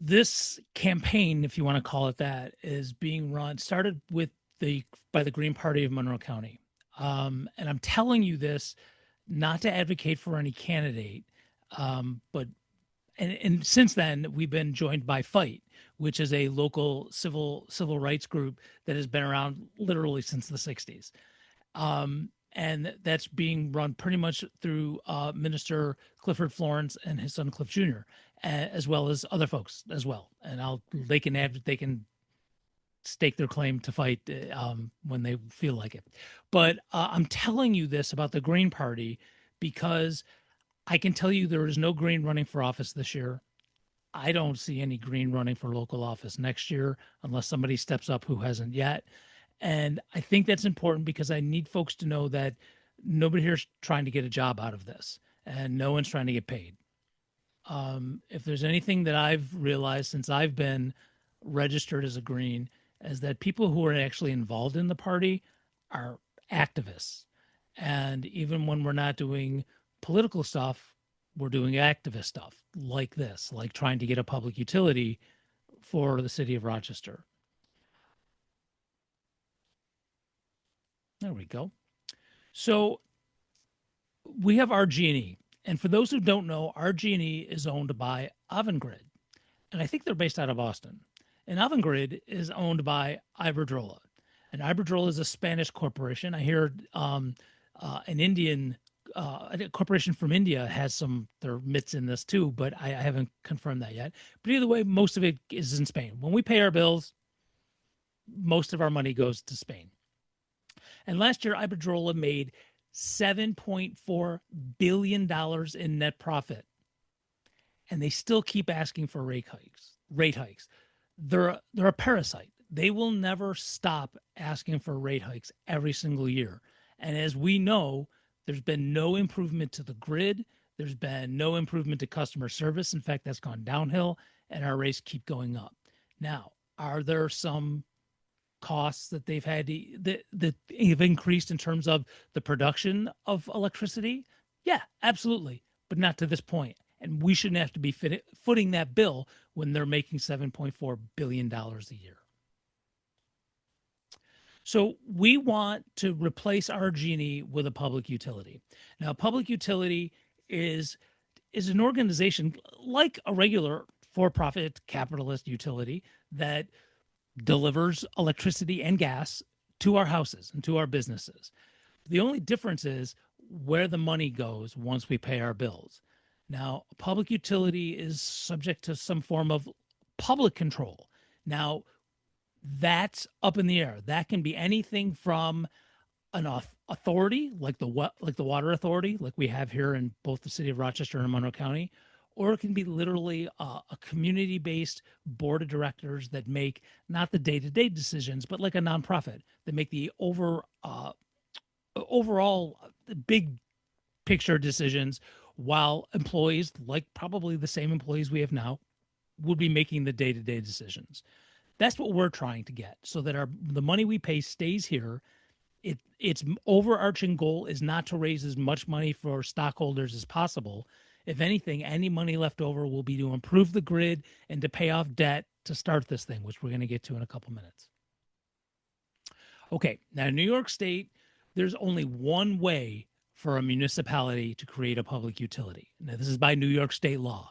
this campaign, if you want to call it that, is being run, started by the Green Party of Monroe County. And I'm telling you this not to advocate for any candidate, but and since then we've been joined by Fight, which is a local civil rights group that has been around literally since the 60s. And that's being run pretty much through Minister Clifford Florence and his son Cliff Jr., as well as other folks as well. And they can stake their claim to Fight when they feel like it. But I'm telling you this about the Green Party because I can tell you there is no Green running for office this year. I don't see any Green running for local office next year unless somebody steps up who hasn't yet. And I think that's important because I need folks to know that nobody here's trying to get a job out of this and no one's trying to get paid. If there's anything that I've realized since I've been registered as a Green, is that people who are actually involved in the party are activists. And even when we're not doing political stuff, we're doing activist stuff like this, like trying to get a public utility for the city of Rochester. There we go. So we have RG&E. And for those who don't know, RG&E is owned by Avantgrid. And I think they're based out of Boston. And Avangrid is owned by Iberdrola. And Iberdrola is a Spanish corporation. I hear an Indian a corporation from India has their mitts in this too, but I haven't confirmed that yet. But either way, most of it is in Spain. When we pay our bills, most of our money goes to Spain. And last year, Iberdrola made $7.4 billion in net profit. And they still keep asking for rate hikes. They're a parasite. They will never stop asking for rate hikes every single year. And as we know, there's been no improvement to the grid. There's been no improvement to customer service. In fact, that's gone downhill and our rates keep going up. Now, are there some costs that they've had that have increased in terms of the production of electricity? Yeah, absolutely, but not to this point. And we shouldn't have to be footing that bill when they're making $7.4 billion a year. So we want to replace RG&E with a public utility. Now, a public utility is an organization like a regular for-profit capitalist utility that delivers electricity and gas to our houses and to our businesses. The only difference is where the money goes once we pay our bills. Now, a public utility is subject to some form of public control. Now, that's up in the air. That can be anything from an authority like the water authority, like we have here in both the city of Rochester and Monroe County, or it can be literally a community-based board of directors that make not the day-to-day decisions, but like a nonprofit that make the overall big picture decisions, while employees, like probably the same employees we have now, would be making the day-to-day decisions. That's what we're trying to get, so that the money we pay stays here. Its overarching goal is not to raise as much money for stockholders as possible. If anything, any money left over will be to improve the grid and to pay off debt to start this thing, which we're going to get to in a couple minutes. Okay, now in New York State, there's only one way for a municipality to create a public utility. Now, this is by New York State law.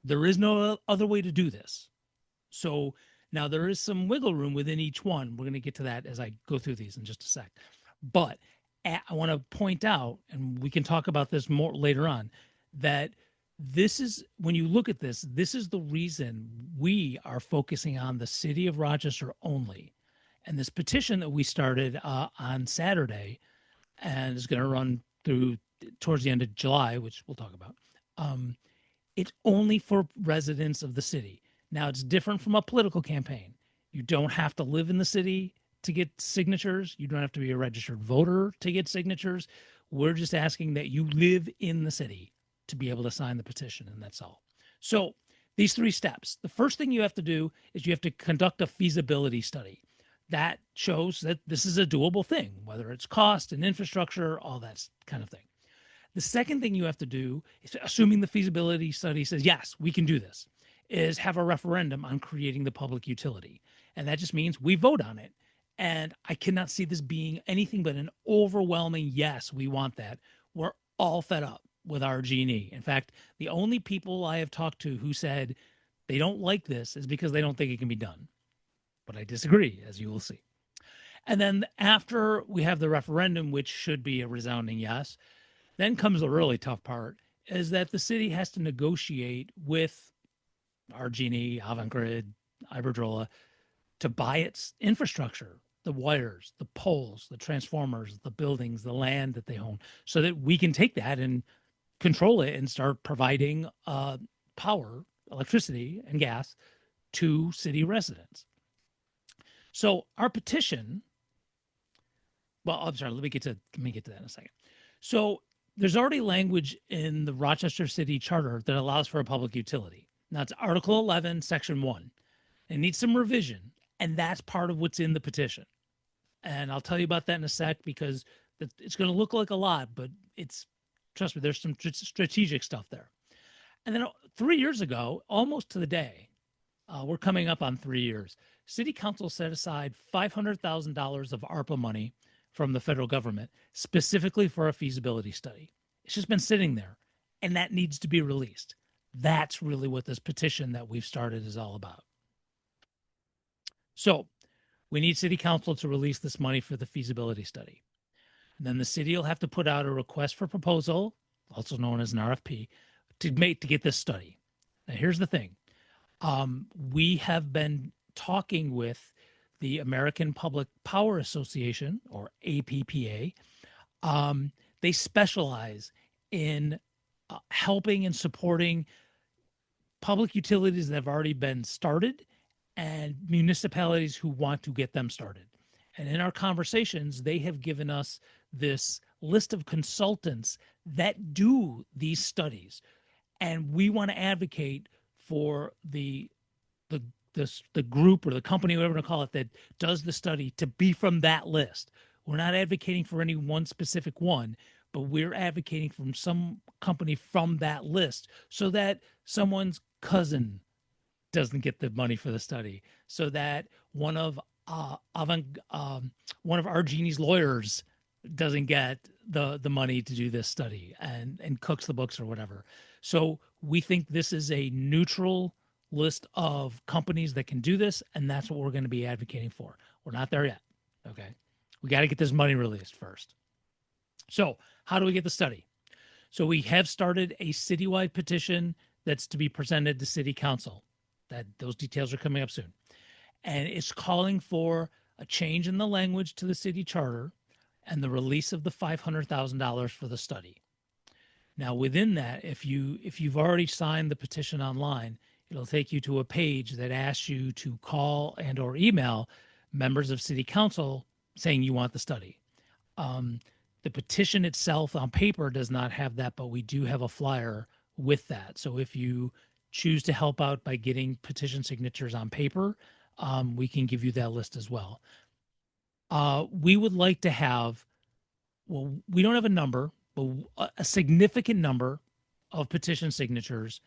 There is no other way to do this. So now there is some wiggle room within each one. We're going to get to that as I go through these in just a sec. But I want to point out, and we can talk about this more later on, that this is, when you look at this is the reason we are focusing on the city of Rochester only. And this petition that we started on Saturday and is going to run through towards the end of July, which we'll talk about, it's only for residents of the city. Now, it's different from a political campaign. You don't have to live in the city to get signatures. You don't have to be a registered voter to get signatures. We're just asking that you live in the city to be able to sign the petition, and that's all. So these 3 steps. The first thing you have to do is you have to conduct a feasibility study. That shows that this is a doable thing, whether it's cost and infrastructure, all that kind of thing. The second thing you have to do is, assuming the feasibility study says, yes, we can do this, is have a referendum on creating the public utility. And that just means we vote on it. And I cannot see this being anything but an overwhelming yes, we want that. We're all fed up with RG&E. In fact, the only people I have talked to who said they don't like this is because they don't think it can be done. But I disagree, as you will see. And then after we have the referendum, which should be a resounding yes, then comes the really tough part is that the city has to negotiate with RG&E, Avantgrid, Iberdrola to buy its infrastructure, the wires, the poles, the transformers, the buildings, the land that they own, so that we can take that and control it and start providing power, electricity, and gas to city residents. So our petition, well, I'm sorry, let me get to that in a second. So there's already language in the Rochester City Charter that allows for a public utility. Now it's Article 11, Section 1. It needs some revision, and that's part of what's in the petition. And I'll tell you about that in a sec because it's going to look like a lot, but trust me, there's some strategic stuff there. And then 3 years ago, almost to the day, we're coming up on 3 years, City Council set aside $500,000 of ARPA money from the federal government specifically for a feasibility study. It's just been sitting there, and that needs to be released. That's really what this petition that we've started is all about. So we need City Council to release this money for the feasibility study. And then the city will have to put out a request for proposal, also known as an RFP, to get this study. Now, here's the thing. We have been talking with the American Public Power Association, or APPA. They specialize in helping and supporting public utilities that have already been started and municipalities who want to get them started. And in our conversations, they have given us this list of consultants that do these studies. And we want to advocate for the group or the company, whatever you want to call it, that does the study to be from that list. We're not advocating for any one specific one, but we're advocating from some company from that list so that someone's cousin doesn't get the money for the study, so that one of RG&E's lawyers doesn't get the money to do this study and cooks the books or whatever. So we think this is a neutral list of companies that can do this, and that's what we're going to be advocating for. We're not there yet. Okay. We got to get this money released first. So how do we get the study? So we have started a citywide petition that's to be presented to City Council. Those details are coming up soon. And it's calling for a change in the language to the city charter and the release of the $500,000 for the study. Now, within that, if you've already signed the petition online, it'll take you to a page that asks you to call and or email members of City Council saying you want the study. The petition itself on paper does not have that, but we do have a flyer with that. So if you choose to help out by getting petition signatures on paper, we can give you that list as well. We would like to have, well, we don't have a number, but a significant number of petition signatures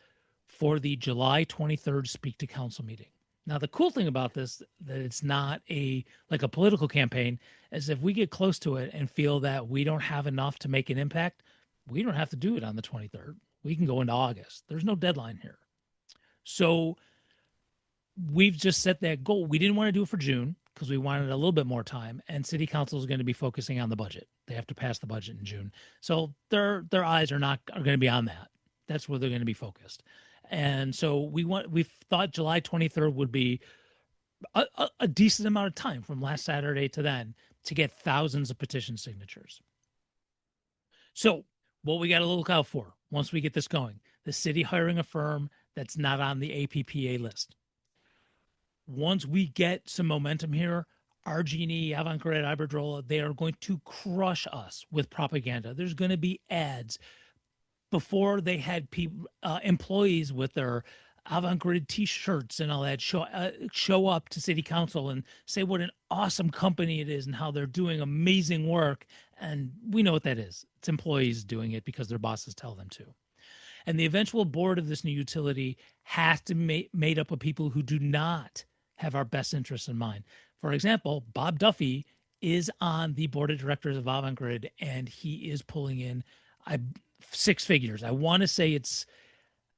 for the July 23rd Speak to Council meeting. Now, the cool thing about this, that it's not like a political campaign, is if we get close to it and feel that we don't have enough to make an impact, we don't have to do it on the 23rd. We can go into August. There's no deadline here. So we've just set that goal. We didn't want to do it for June because we wanted a little bit more time, and City Council is going to be focusing on the budget. They have to pass the budget in June. So their eyes are going to be on that. That's where they're going to be focused. And so we thought July 23rd would be a decent amount of time from last Saturday to then to get thousands of petition signatures. So what we got to look out for once we get this going, the city hiring a firm that's not on the APPA list. Once we get some momentum here, RG&E, Avantgrid, Iberdrola, they are going to crush us with propaganda. There's going to be ads. Before they had employees with their Avantgrid T-shirts and all that show up to City Council and say what an awesome company it is and how they're doing amazing work. And we know what that is. It's employees doing it because their bosses tell them to. And the eventual board of this new utility has to be made up of people who do not have our best interests in mind. For example, Bob Duffy is on the board of directors of Avantgrid, and he is pulling in I, six figures. I want to say it's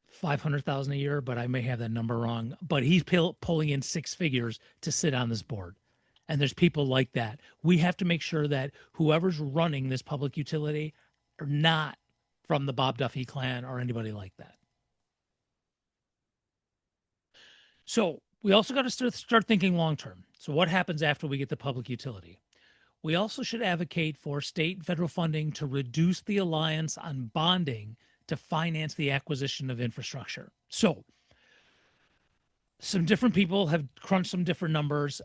500,000 a year, but I may have that number wrong. But he's pulling in six figures to sit on this board. And there's people like that. We have to make sure that whoever's running this public utility are not from the Bob Duffy clan or anybody like that. So we also got to start thinking long term. So what happens after we get the public utility? We also should advocate for state and federal funding to reduce the reliance on bonding to finance the acquisition of infrastructure. So some different people have crunched some different numbers.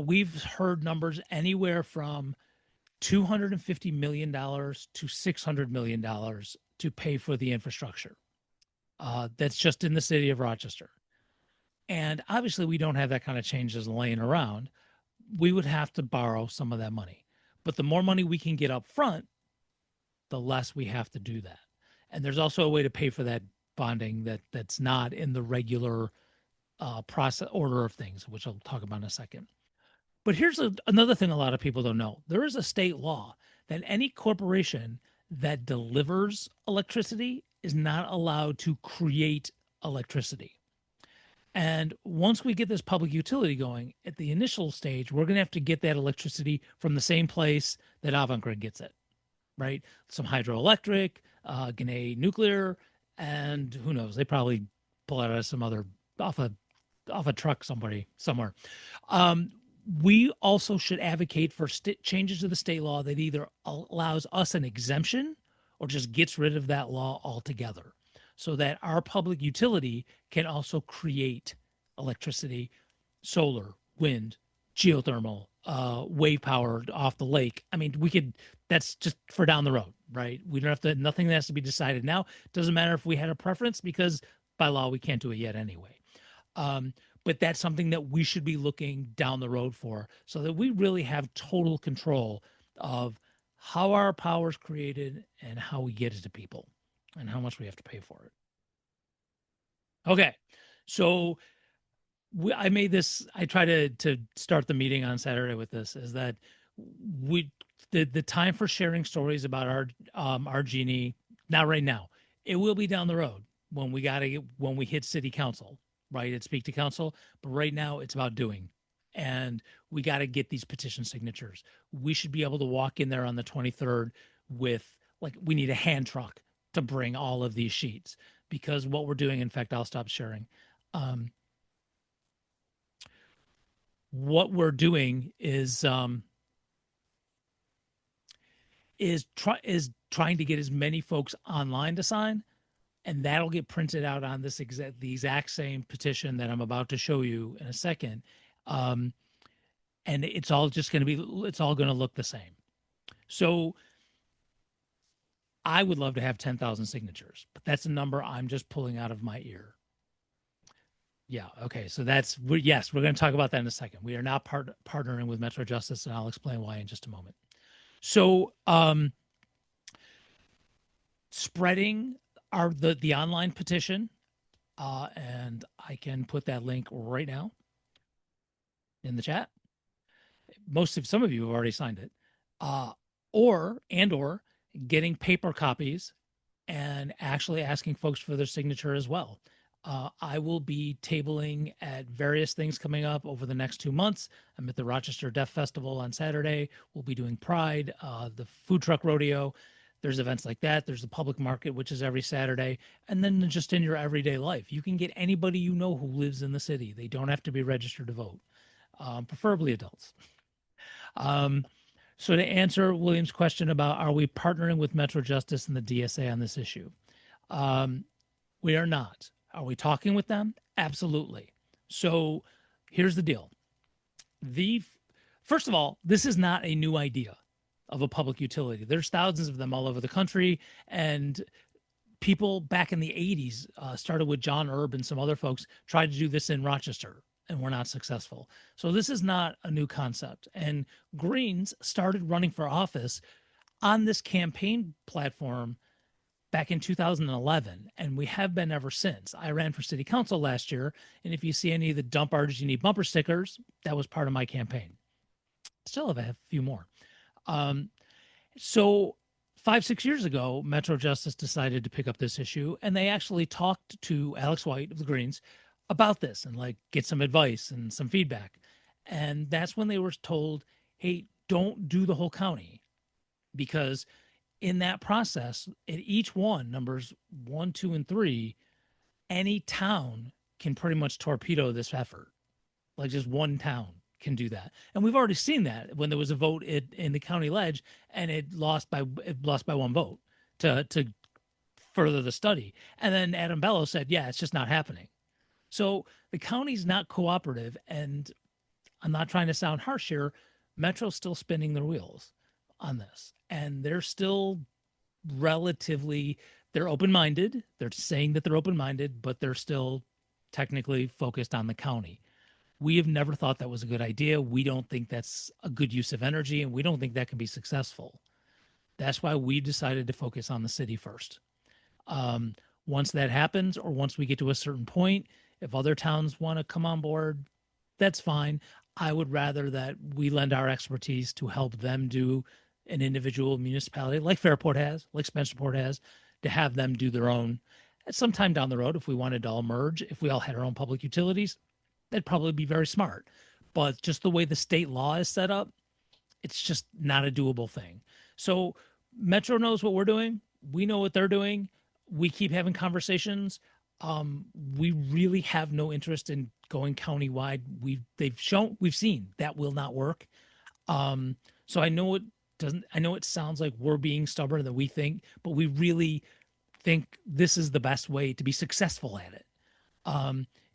We've heard numbers anywhere from $250 million to $600 million to pay for the infrastructure. That's just in the city of Rochester. And obviously, we don't have that kind of change as laying around. We would have to borrow some of that money. But the more money we can get up front, the less we have to do that. And there's also a way to pay for that bonding that's not in the regular process order of things, which I'll talk about in a second. But here's another thing a lot of people don't know. There is a state law that any corporation that delivers electricity is not allowed to create electricity. And once we get this public utility going, at the initial stage, we're going to have to get that electricity from the same place that Avantgrid gets it, right? Some hydroelectric, Gannett nuclear, and who knows? They probably pull it out of some other off a truck somewhere. We also should advocate for changes to the state law that either allows us an exemption or just gets rid of that law altogether, so that our public utility can also create electricity, solar, wind, geothermal, wave power off the lake. I mean, that's just for down the road, right? We don't have to, nothing has to be decided now. Doesn't matter if we had a preference, because by law, we can't do it yet anyway. But that's something that we should be looking down the road for, so that we really have total control of how our power is created and how we get it to people and how much we have to pay for it. Okay, so I try to start the meeting on Saturday with this, is that the time for sharing stories about our RG&E, not right now. It will be down the road when we hit city council, right? At Speak to Council. But right now it's about doing. And we got to get these petition signatures. We should be able to walk in there on the 23rd with, we need a hand truck to bring all of these sheets, because what we're doing, in fact, I'll stop sharing. What we're doing is trying to get as many folks online to sign, and that'll get printed out on the exact same petition that I'm about to show you in a second. And it's all going to look the same. So I would love to have 10,000 signatures, but that's a number I'm just pulling out of my ear. Yeah. Okay. So we're going to talk about that in a second. We are not partnering with Metro Justice, and I'll explain why in just a moment. So, spreading the online petition, and I can put that link right now in the chat. Some of you have already signed it, or getting paper copies and actually asking folks for their signature as well. I will be tabling at various things coming up over the next 2 months. I'm at the Rochester Deaf Festival on Saturday. We'll be doing Pride, the food truck rodeo. There's events like that. There's the public market, which is every Saturday. And then just in your everyday life, you can get anybody you know who lives in the city. They don't have to be registered to vote, preferably adults. So to answer William's question about, are we partnering with Metro Justice and the DSA on this issue? We are not. Are we talking with them? Absolutely. So here's the deal. First of all, this is not a new idea of a public utility. There's thousands of them all over the country, and people back in the 80s started with John Erb and some other folks, tried to do this in Rochester, and were not successful. So this is not a new concept. And Greens started running for office on this campaign platform back in 2011, and we have been ever since. I ran for city council last year, and if you see any of the dump RG&E bumper stickers, that was part of my campaign. Still have a few more. So 5-6 years ago, Metro Justice decided to pick up this issue, and they actually talked to Alex White of the Greens about this and like get some advice and some feedback. And that's when they were told, hey, don't do the whole county, because in that process, at each one, numbers 1, 2, and 3, any town can pretty much torpedo this effort. Like just one town can do that, and we've already seen that when there was a vote in the county ledge, and it lost by one vote to further the study. And then Adam Bello said, "Yeah, it's just not happening." So the county's not cooperative, and I'm not trying to sound harsh here. Metro's still spinning their wheels on this, and they're still they're open-minded. They're saying that they're open-minded, but they're still technically focused on the county. We have never thought that was a good idea. We don't think that's a good use of energy, and we don't think that can be successful. That's why we decided to focus on the city first. Once that happens, or once we get to a certain point, if other towns want to come on board, that's fine. I would rather that we lend our expertise to help them do an individual municipality like Fairport has, like Spencerport has, to have them do their own. At some time down the road, if we wanted to all merge, if we all had our own public utilities, that'd probably be very smart. But just the way the state law is set up, it's just not a doable thing. So Metro knows what we're doing. We know what they're doing. We keep having conversations. We really have no interest in going countywide. We've seen that will not work. So I know it sounds like we're being stubborn that we think, but we really think this is the best way to be successful at it.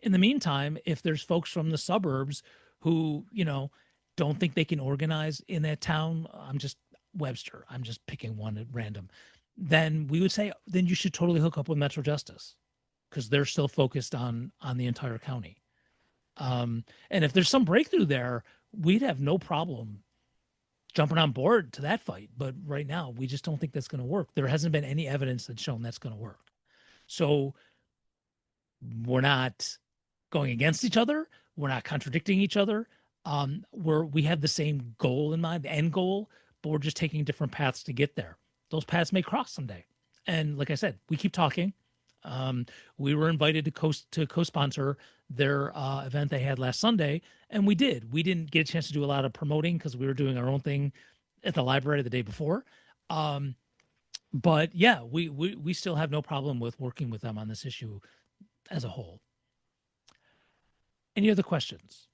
In the meantime, if there's folks from the suburbs who, don't think they can organize in that town, I'm just picking one at random, then we would say, then you should totally hook up with Metro Justice, because they're still focused on the entire county. And if there's some breakthrough there, we'd have no problem jumping on board to that fight. But right now, we just don't think that's going to work. There hasn't been any evidence that's shown that's going to work. So we're not going against each other. We're not contradicting each other. We have the same goal in mind, the end goal, but we're just taking different paths to get there. Those paths may cross someday. And like I said, we keep talking. We were invited to co-sponsor their event they had last Sunday, and we did. We didn't get a chance to do a lot of promoting because we were doing our own thing at the library the day before. But yeah, we still have no problem with working with them on this issue as a whole. Any other questions?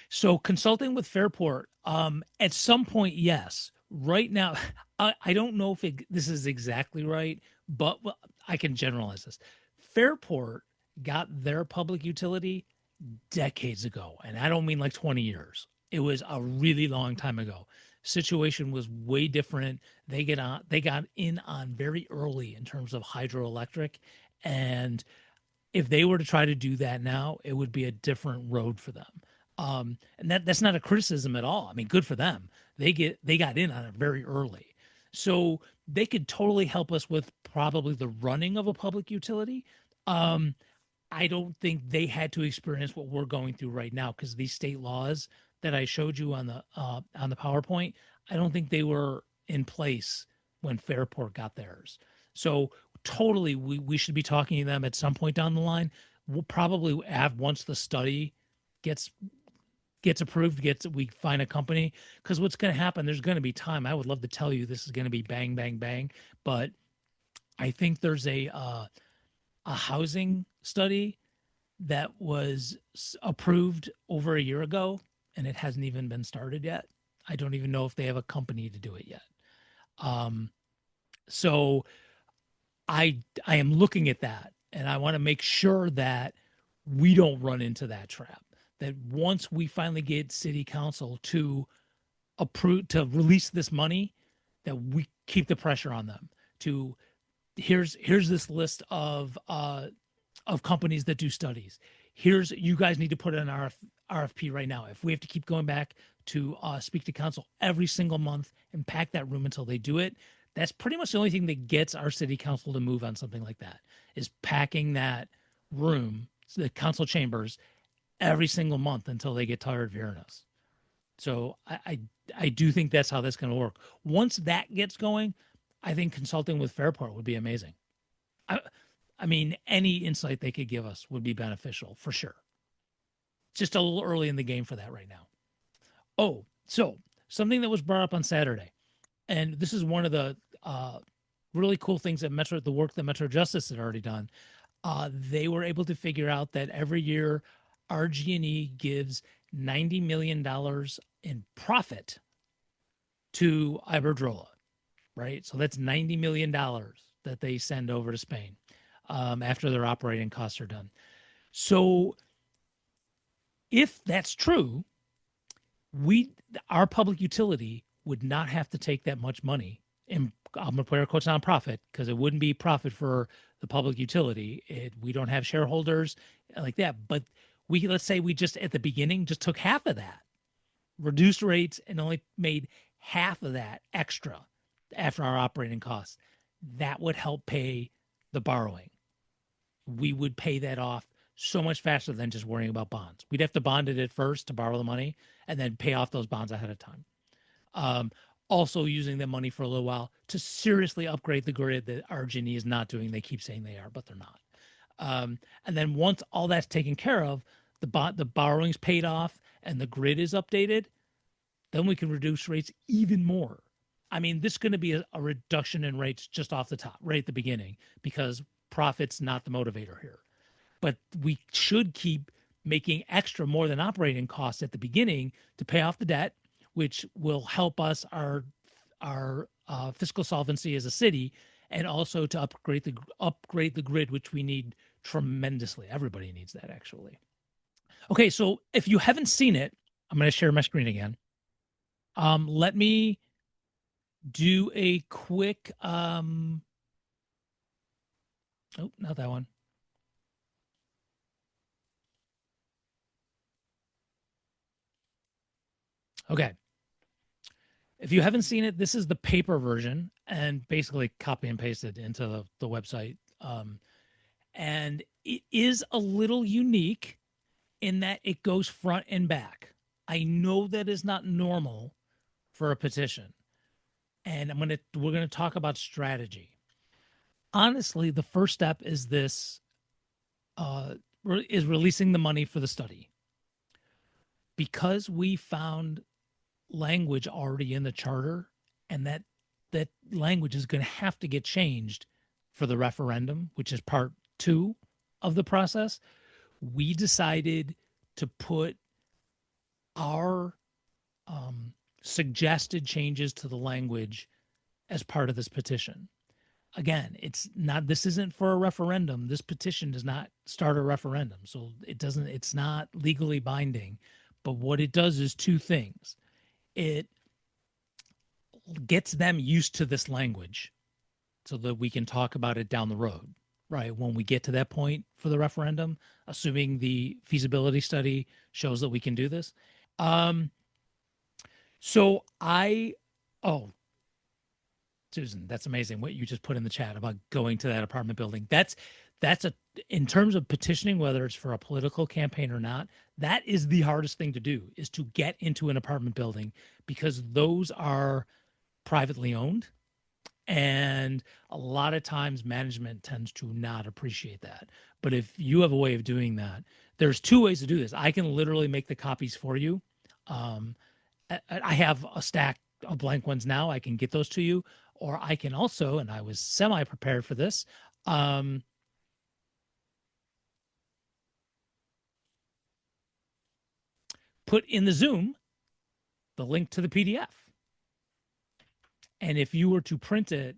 So consulting with Fairport, at some point, yes. Right now, I don't know if this is exactly right, but I can generalize this. Fairport got their public utility decades ago, and I don't mean like 20 years. It was a really long time ago. Situation was way different. They got in on very early in terms of hydroelectric, and if they were to try to do that now, it would be a different road for them. And that's not a criticism at all. I mean, good for them. They got in on it very early. So they could totally help us with probably the running of a public utility. I don't think they had to experience what we're going through right now, because these state laws that I showed you on the PowerPoint, I don't think they were in place when Fairport got theirs. So totally, we should be talking to them at some point down the line. We'll probably have, once the study gets approved, we find a company, because what's going to happen, there's going to be time. I would love to tell you this is going to be bang, bang, bang, but I think there's a housing study that was approved over a year ago, and it hasn't even been started yet. I don't even know if they have a company to do it yet. So I am looking at that, and I want to make sure that we don't run into that trap. That once we finally get city council to release this money, that we keep the pressure on them to, here's this list of companies that do studies. You guys need to put in an RFP right now. If we have to keep going back to speak to council every single month and pack that room until they do it, That's pretty much the only thing that gets our city council to move on something like that, is packing that room, the council chambers, every single month until they get tired of hearing us. So I do think that's how that's going to work. Once that gets going, I think consulting with Fairport would be amazing. I, I mean, any insight they could give us would be beneficial for sure. Just a little early in the game for that right now. Oh, so something that was brought up on Saturday, and this is one of the really cool things that the work that Metro Justice had already done. They were able to figure out that every year RG&E gives $90 million in profit to Iberdrola, right? So that's $90 million that they send over to Spain after their operating costs are done. So if that's true, our public utility would not have to take that much money. And I'm going to put our quotes on profit because it wouldn't be profit for the public utility. We don't have shareholders like that. But let's say we just at the beginning just took half of that, reduced rates, and only made half of that extra after our operating costs. That would help pay the borrowing. We would pay that off so much faster than just worrying about bonds. We'd have to bond it at first to borrow the money and then pay off those bonds ahead of time. Also using the money for a little while to seriously upgrade the grid that RG&E is not doing. They keep saying they are, but they're not. And then once all that's taken care of, the borrowing's paid off and the grid is updated, then we can reduce rates even more. I mean, this is going to be a reduction in rates just off the top, right at the beginning, because profit's not the motivator here. But we should keep making extra more than operating costs at the beginning to pay off the debt, which will help us our fiscal solvency as a city, and also to upgrade the grid, which we need tremendously. Everybody needs that, actually. Okay, so if you haven't seen it, I'm going to share my screen again. Let me do a quick. Oh, not that one. Okay. If you haven't seen it, this is the paper version and basically copy and pasted into the website. And it is a little unique in that it goes front and back. I know that is not normal for a petition. And we're gonna talk about strategy. Honestly, the first step is this is releasing the money for the study. Because we found language already in the charter, and that language is going to have to get changed for the referendum, which is part 2 of the process. We decided to put our suggested changes to the language as part of this petition. Again, this isn't for a referendum. This petition does not start a referendum, so it's not legally binding. But what it does is 2 things. It gets them used to this language so that we can talk about it down the road, right? When we get to that point for the referendum, assuming the feasibility study shows that we can do this. Susan, that's amazing what you just put in the chat about going to that apartment building. That's in terms of petitioning, whether it's for a political campaign or not, that is the hardest thing to do, is to get into an apartment building, because those are privately owned. And a lot of times management tends to not appreciate that. But if you have a way of doing that, there's 2 ways to do this. I can literally make the copies for you. I have a stack of blank ones now. I can get those to you. Or I can also, and I was semi-prepared for this, put in the Zoom the link to the PDF. And if you were to print it,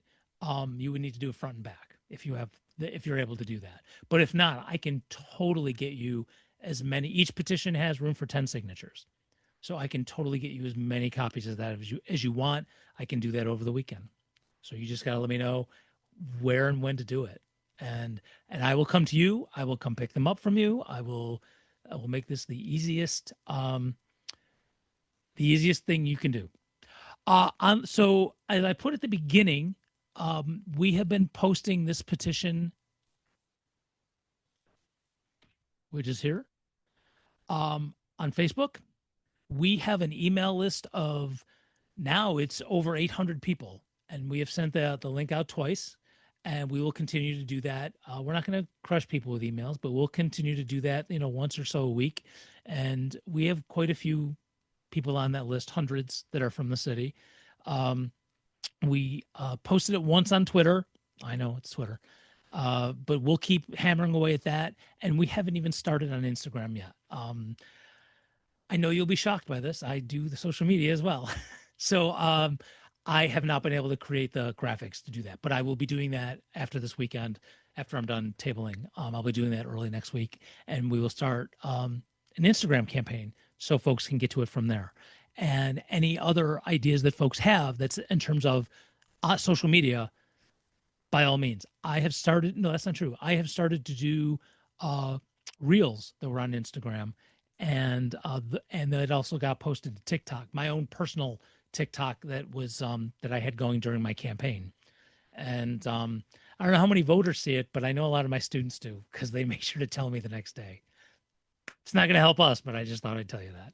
you would need to do it front and back if you're able to do that. But if not, I can totally get you as many. Each petition has room for 10 signatures. So I can totally get you as many copies of that as you want. I can do that over the weekend. So you just got to let me know where and when to do it. And I will come to you. I will come pick them up from you. I will make this the easiest thing you can do. So as I put at the beginning, We have been posting this petition, which is here, on Facebook. We have an email list of now it's over 800 people, and we have sent the link out twice, and we will continue to do that. We're not going to crush people with emails, but we'll continue to do that, once or so a week. And we have quite a few people on that list, hundreds that are from the city. We posted it once on Twitter. I know it's Twitter, but we'll keep hammering away at that. And we haven't even started on Instagram yet. I know you'll be shocked by this. I do the social media as well. So I have not been able to create the graphics to do that, but I will be doing that after this weekend, after I'm done tabling. I'll be doing that early next week, and we will start an Instagram campaign so folks can get to it from there. And any other ideas that folks have that's in terms of social media, by all means. I have started, no, that's not true. I have started to do uh, reels that were on Instagram, and that also got posted to TikTok, my own personal TikTok that was that I had going during my campaign. And I don't know how many voters see it, but I know a lot of my students do because they make sure to tell me the next day. It's not going to help us, but I just thought I'd tell you that.